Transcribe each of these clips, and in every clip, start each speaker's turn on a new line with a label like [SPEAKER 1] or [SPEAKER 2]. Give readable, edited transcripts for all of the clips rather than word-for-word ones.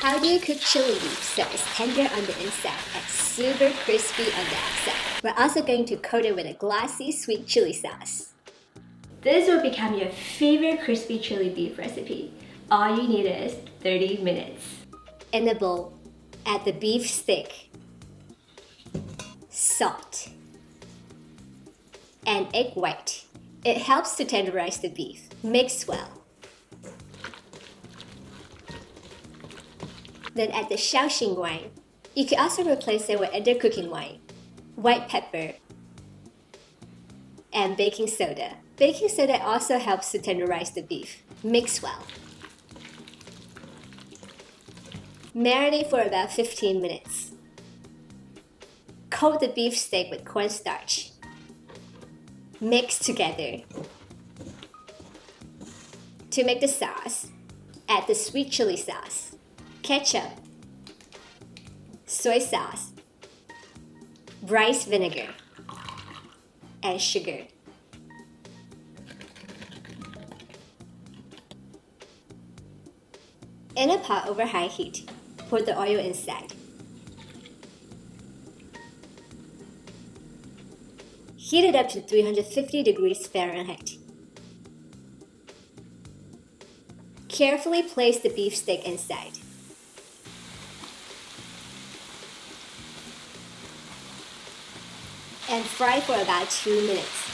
[SPEAKER 1] How do you cook chili beef so it's tender on the inside and super crispy on the outside? We're also going to coat it with a glossy sweet chili sauce. This will become your favorite crispy chili beef recipe. All you need is 30 minutes. In a bowl, add the beef stick, salt, and egg white. It helps to tenderize the beef. Mix well. Then add the Shaoxing wine. You can also replace it with other cooking wine, white pepper, and baking soda. Baking soda also helps to tenderize the beef. Mix well. Marinate for about 15 minutes. Coat the beef steak with cornstarch. Mix together. To make the sauce, add the sweet chili sauce, ketchup, soy sauce, rice vinegar, and sugar. In a pot over high heat, pour the oil inside. Heat it up to 350 degrees Fahrenheit. Carefully place the beef steak inside. And fry for about 2 minutes.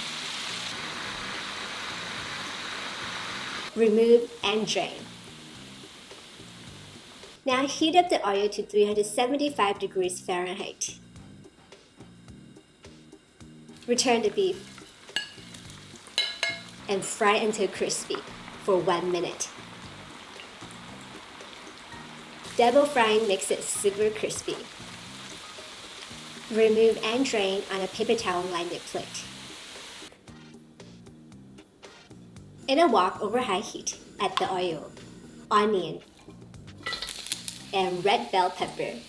[SPEAKER 1] Remove and drain. Now heat up the oil to 375 degrees Fahrenheit. Return the beef and fry until crispy for 1 minute. Double frying makes it super crispy. Remove and drain on a paper towel lined plate. In a wok over high heat, add the oil, onion, and red bell pepper.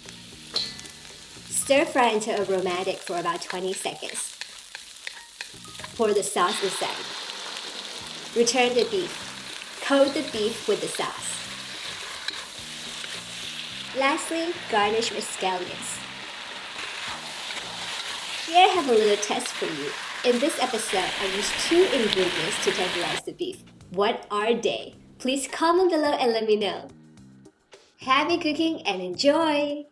[SPEAKER 1] Stir fry until aromatic for about 20 seconds. Pour the sauce inside. Return the beef. Coat the beef with the sauce. Lastly, garnish with scallions. Here I have a little test for you. In this episode, I used 2 ingredients to tenderize the beef. What are they? Please comment below and let me know. Happy cooking and enjoy!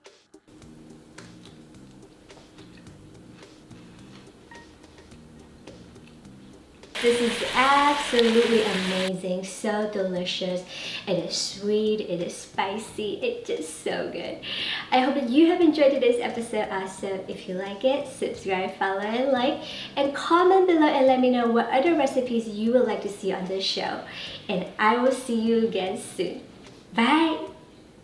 [SPEAKER 1] This is absolutely amazing, so delicious. It is sweet, it is spicy, it's just so good. I hope that you have enjoyed today's episode also. If you like it, subscribe, follow, and like. And comment below and let me know what other recipes you would like to see on this show. And I will see you again soon. Bye!